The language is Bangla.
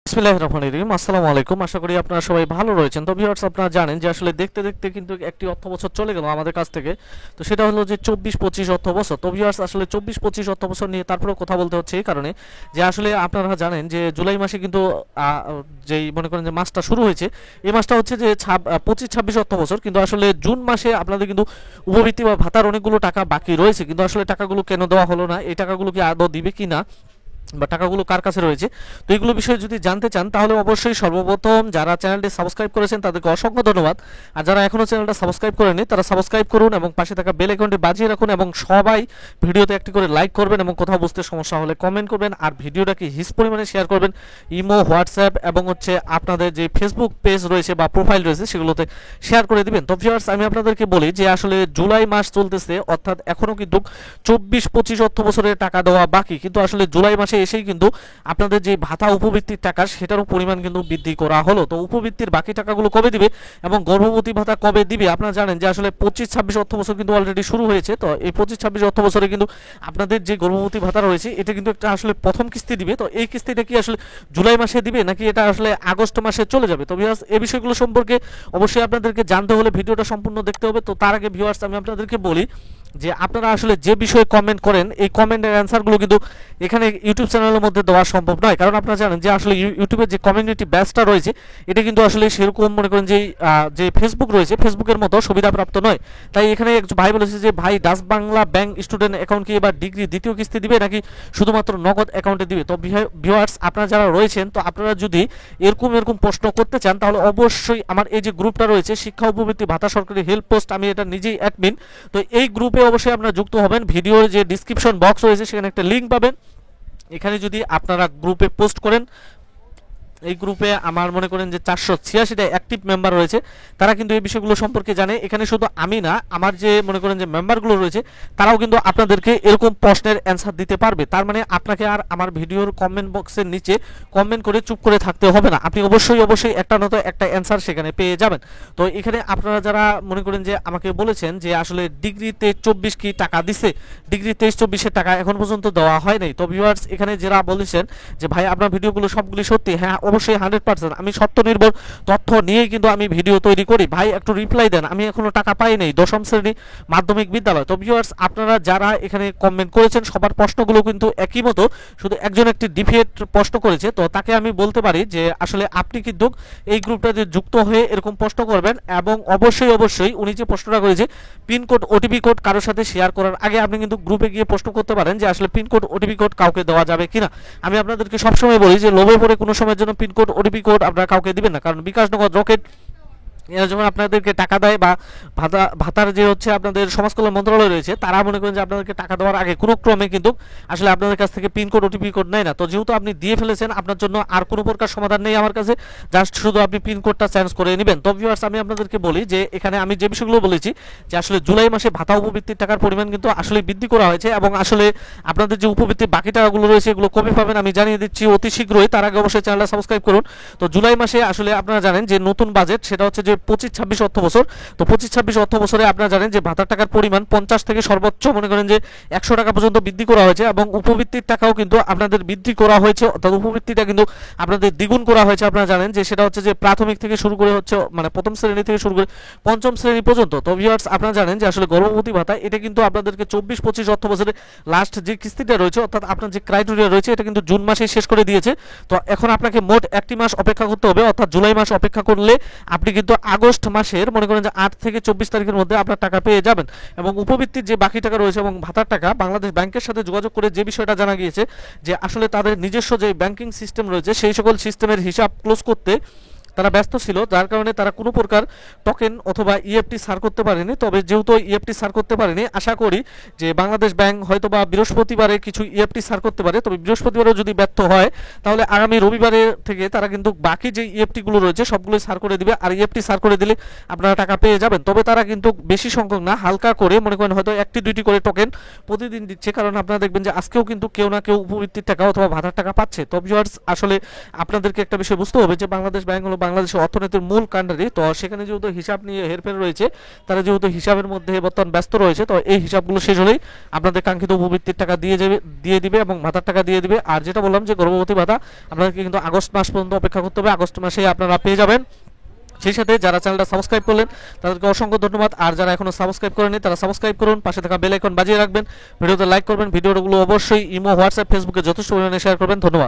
বিসমিল্লাহির রহমানির রহিম। আসসালামু আলাইকুম। আশা করি আপনারা সবাই ভালো রয়েছেন। তো ভিউয়ার্স, আপনারা জানেন যে আসলে দেখতে দেখতে কিন্তু একটি অর্থ বছর চলে গেল আমাদের কাছ থেকে। তো সেটা হলো যে 24-25 অর্থ বছর। তো ভিউয়ার্স, আসলে 24-25 অর্থ বছর নিয়ে তারপরেও কথা বলতে হচ্ছে এই কারণে যে আসলে আপনারা জানেন যে জুলাই মাসে কিন্তু যেই মনে করেন যে মাসটা শুরু হয়েছে, এই মাসটা হচ্ছে যে 25-26 অর্থ বছর, কিন্তু আসলে জুন মাসে আপনাদের কিন্তু উপবৃত্তি বা ভাতার অনেকগুলো টাকা বাকি রয়েছে, কিন্তু আসলে টাকাগুলো কেন দেওয়া হলো না, এই টাকাগুলো কি আদৌ দিবে কি না বা টাকাগুলো কার কাছে রয়েছে, তো এইগুলো বিষয়ে যদি জানতে চান তাহলে অবশ্যই সর্বপ্রথম যারা চ্যানেলটি সাবস্ক্রাইব করেছেন তাদেরকে অসংখ্য ধন্যবাদ। আর যারা এখনও চ্যানেলটা সাবস্ক্রাইব করেনি তারা সাবস্ক্রাইব করুন এবং পাশে থাকা বেল আইকনটি বাজিয়ে রাখুন, এবং সবাই ভিডিওতে একটি করে লাইক করবেন এবং কোথাও বুঝতে সমস্যা হলে কমেন্ট করবেন, আর ভিডিওটাকে হিস পরিমাণে শেয়ার করবেন ইমো, হোয়াটসঅ্যাপ এবং হচ্ছে আপনাদের যে ফেসবুক পেজ রয়েছে বা প্রোফাইল রয়েছে সেগুলোতে শেয়ার করে দিবেন। তো ভিউয়ার্স, আমি আপনাদেরকে বলি যে আসলে জুলাই মাস চলতেছে, অর্থাৎ এখনও কিন্তু 24-25 অর্থ বছরের টাকা দেওয়া বাকি, কিন্তু আসলে জুলাই মাসে এসেই কিন্তু আপনাদের যে ভাতা উপবৃত্তির টাকা সেটারও পরিমাণ কিন্তু বৃদ্ধি করা হলো। তো উপবৃত্তির বাকি টাকাগুলো কবে দিবে এবং গর্ভবতী ভাতা কবে দিবে, আপনারা জানেন যে আসলে 25-26 অর্থ বছর কিন্তু অলরেডি শুরু হয়েছে। তো এই 25-26 অর্থ বছরে কিন্তু আপনাদের যে গর্ভবতী ভাতা রয়েছে এটা কিন্তু একটা আসলে প্রথম কিস্তি দিবে। তো এই কিস্তিটা কি আসলে জুলাই মাসে দিবে নাকি এটা আসলে আগস্ট মাসে চলে যাবে? তো ভিউয়ার্স, এই বিষয়গুলো সম্পর্কে অবশ্যই আপনাদেরকে জানতে হলে ভিডিওটা সম্পূর্ণ দেখতে হবে। তো তার আগে ভিউয়ার্স, আমি আপনাদেরকে বলি যে আপনারা আসলে যে বিষয়ে কমেন্ট করেন এই কমেন্টের অ্যান্সারগুলো কিন্তু এখানে ইউটিউব চ্যানেলের মধ্যে দেওয়া সম্ভব নয়, কারণ আপনারা জানেন যে আসলে ইউটিউবের যে কমিউনিটি ব্যাচটা রয়েছে এটা কিন্তু আসলে সেরকম মনে করেন যে ফেসবুক রয়েছে ফেসবুকের মতো সুবিধাপ্রাপ্ত নয়। তাই এখানে এক ভাই বলেছে যে ভাই, Dutch Bangla bank student account কি এবার ডিগ্রি দ্বিতীয় কিস্তি দিবে নাকি শুধুমাত্র নগদ অ্যাকাউন্টে দিবে? তো ভিউয়ার্স, আপনারা যারা রয়েছেন, তো আপনারা যদি এরকম প্রশ্ন করতে চান তাহলে অবশ্যই আমার এই যে গ্রুপটা রয়েছে শিক্ষা উপবৃত্তি ভাতা সরকারি হেল্প পোস্ট, আমি এটা নিজেই অ্যাডমিন। তো এই গ্রুপে অবশ্যই আপনারা যুক্ত হবেন। ভিডিওর যে ডিসক্রিপশন বক্স রয়েছে সেখানে একটা লিঙ্ক পাবেন, এখানে যদি আপনারা গ্রুপে পোস্ট করেন, এই গ্রুপে আমার মনে করেন যে 486টা অ্যাক্টিভ মেম্বার রয়েছে, তারা কিন্তু এই বিষয়গুলো সম্পর্কে জানে। এখানে শুধু আমি না, আমার যে মনে করেন যে মেম্বারগুলো রয়েছে তারাও কিন্তু আপনাদেরকে এরকম প্রশ্নের অ্যান্সার দিতে পারবে। তার মানে আপনাকে আর আমার ভিডিওর কমেন্ট বক্সের নিচে কমেন্ট করে চুপ করে থাকতে হবে না, আপনি অবশ্যই একটা না তো একটা অ্যান্সার সেখানে পেয়ে যাবেন। তো এখানে আপনারা যারা মনে করেন যে আমাকে বলেছেন যে আসলে ডিগ্রি 23-24 কি টাকা দিছে, ডিগ্রি 23-24-এর টাকা এখন পর্যন্ত দেওয়া হয় নাই। তো ভিউয়ার্স, এখানে যারা বলেছেন যে ভাই আপনার ভিডিওগুলো সবগুলি সত্যি, হ্যাঁ অবশ্যই 100% আমি সত্য নির্ভর তথ্য নিয়েই কিন্তু আমি ভিডিও তৈরি করি। ভাই একটু রিপ্লাই দেন, আমি এখনো টাকা পাই নাই, দশম শ্রেণী মাধ্যমিক বিদ্যালয়। তো ভিউয়ার্স, আপনারা যারা এখানে কমেন্ট করেছেন সবার প্রশ্নগুলো কিন্তু একই মতো, শুধু একজন একটি ডিফিয়েট প্রশ্ন করেছে। তো তাকে আমি বলতে পারি যে আসলে আপনি কিন্তু এই গ্রুপটাতে যুক্ত হয়ে এরকম প্রশ্ন করবেন, এবং অবশ্যই উনি যে প্রশ্নটা করেছে পিনকোড ওটিপি কোড কারোর সাথে শেয়ার করার আগে আপনি কিন্তু গ্রুপে গিয়ে প্রশ্ন করতে পারেন যে আসলে পিনকোড ওটিপি কোড কাউকে দেওয়া যাবে কিনা। আমি আপনাদেরকে সবসময় বলি যে লোভে পড়ে কোনো সময়ের জন্য পিনকোড ওটিপি কোড আপনারা কাউকে দিবেন না, কারণ বিকাশ, নগদ, রকেট এরা যখন আপনাদেরকে টাকা দেয় বা ভাতার যে হচ্ছে আপনাদের সমাজ কল্যাণ মন্ত্রণালয় রয়েছে তারা মনে করেন যে আপনাদেরকে টাকা দেওয়ার আগে কোনো ক্রমে কিন্তু আসলে আপনাদের কাছ থেকে পিনকোড ওটিপি কোড নেয় না। তো যেহেতু আপনি দিয়ে ফেলেছেন, আপনার জন্য আর কোনো প্রকার সমাধান নেই আমার কাছে, জাস্ট শুধু আপনি পিনকোডটা চেঞ্জ করে নেবেন। তো ভিউয়ার্স, আমি আপনাদেরকে বলি যে এখানে আমি যে বিষয়গুলো বলেছি যে আসলে জুলাই মাসে ভাতা উপবৃত্তির টাকার পরিমাণ কিন্তু আসলে বৃদ্ধি করা হয়েছে, এবং আসলে আপনাদের যে উপবৃত্তির বাকি টাকাগুলো রয়েছে এগুলো কবে পাবেন আমি জানিয়ে দিচ্ছি অতি শীঘ্রই। তার আগে অবশ্যই চ্যানেলটা সাবস্ক্রাইব করুন। তো জুলাই মাসে আসলে আপনারা জানেন যে নতুন বাজেট সেটা হচ্ছে যে 25-26 অর্থ বছর। তো 25-26 অর্থ বছরে আপনারা জানেন যে ভাতার টাকার পরিমাণ 50 থেকে সর্বোচ্চ মনে করেন যে 100 টাকা পর্যন্ত বৃদ্ধি করা হয়েছে, এবং উপবৃত্তির টাকাও কিন্তু আপনাদের বৃদ্ধি করা হয়েছে, অর্থাৎ উপবৃত্তিটা কিন্তু আপনাদের দ্বিগুণ করা হয়েছে। আপনারা জানেন যে সেটা হচ্ছে যে প্রাথমিক থেকে শুরু করে হচ্ছে মানে প্রথম শ্রেণী থেকে শুরু করে পঞ্চম শ্রেণী পর্যন্ত। তো ভিউয়ার্স, আপনারা জানেন যে আসলে গর্ভবতী ভাতা এটা কিন্তু আপনাদেরকে 24-25 অর্থ বছরে লাস্ট যে কিস্তিটা রয়েছে, অর্থাৎ আপনার যে ক্রাইটেরিয়া রয়েছে এটা কিন্তু জুন মাসে শেষ করে দিয়েছে। তো এখন আপনাকে মোট একটি মাস অপেক্ষা করতে হবে, অর্থাৎ জুলাই মাস অপেক্ষা করলে আপনি কিন্তু আগস্ট মাসের মনে করেন যে 8 থেকে 24 তারিখের মধ্যে আপনার টাকা পেয়ে যাবেন। এবং উপবৃত্তির যে বাকি টাকা রয়েছে এবং ভাতার টাকা বাংলাদেশ ব্যাংকের সাথে যোগাযোগ করে যে বিষয়টা জানা গিয়েছে যে আসলে তাদের নিজস্ব যে ব্যাংকিং সিস্টেম রয়েছে সেই সকল সিস্টেমের হিসাব ক্লোজ করতে তারা ব্যস্ত ছিল, যার কারণে তারা কোনো প্রকার টোকেন অথবা ইএফটি সার করতে পারেনি। তবে যেহেতু ইএফটি সার করতে পারেনি, আশা করি যে বাংলাদেশ ব্যাংক হয়তো বা বৃহস্পতিবারে কিছু ইএফটি সার করতে পারে। তবে বৃহস্পতিবারেও যদি ব্যর্থ হয় তাহলে আগামী রবিবারে থেকে তারা কিন্তু বাকি যে ইএফটিগুলো রয়েছে সবগুলোই সার করে দিবে, আর ইএফটি সার করে দিলে আপনারা টাকা পেয়ে যাবেন। তবে তারা কিন্তু বেশি সংখ্যক না, হালকা করে মনে করেন হয়তো 1-2টি করে টোকেন প্রতিদিন দিচ্ছে, কারণ আপনারা দেখবেন যে আজকেও কিন্তু কেউ না কেউ উপবৃত্তির টাকা অথবা ভাতার টাকা পাচ্ছে। তো ভিউয়ার্স, আসলে আপনাদেরকে একটা বিষয় বুঝতে হবে যে বাংলাদেশ ব্যাংক হলো বাংলাদেশের অর্থনীতির মূল কাণ্ডারি। তো সেখানে যেহেতু হিসাব নিয়ে হেরফের রয়েছে, তারা যেহেতু হিসাবের মধ্যে বর্তমান ব্যস্ত রয়েছে, তো এই হিসাবগুলো শেষ হলেই আপনাদের কাঙ্ক্ষিত উপবৃত্তির টাকা দিয়ে দিবে এবং ভাতার টাকা দিয়ে দিবে। আর যেটা বললাম যে গর্ভবতী ভাতা আপনাদেরকে কিন্তু আগস্ট মাস পর্যন্ত অপেক্ষা করতে হবে, আগস্ট মাসে আপনারা পেয়ে যাবেন। সেই সাথে যারা চ্যানেলটা সাবস্ক্রাইব করলেন তাদেরকে অসংখ্য ধন্যবাদ। আর যারা এখনো সাবস্ক্রাইব করেনি তারা সাবস্ক্রাইব করুন, পাশে থাকা বেল আইকন বাজিয়ে রাখবেন, ভিডিওতে লাইক করবেন, ভিডিওগুলো অবশ্যই ইমো, হোয়াটসঅ্যাপ, ফেসবুকে যথেষ্ট পরিমাণে শেয়ার করবেন। ধন্যবাদ।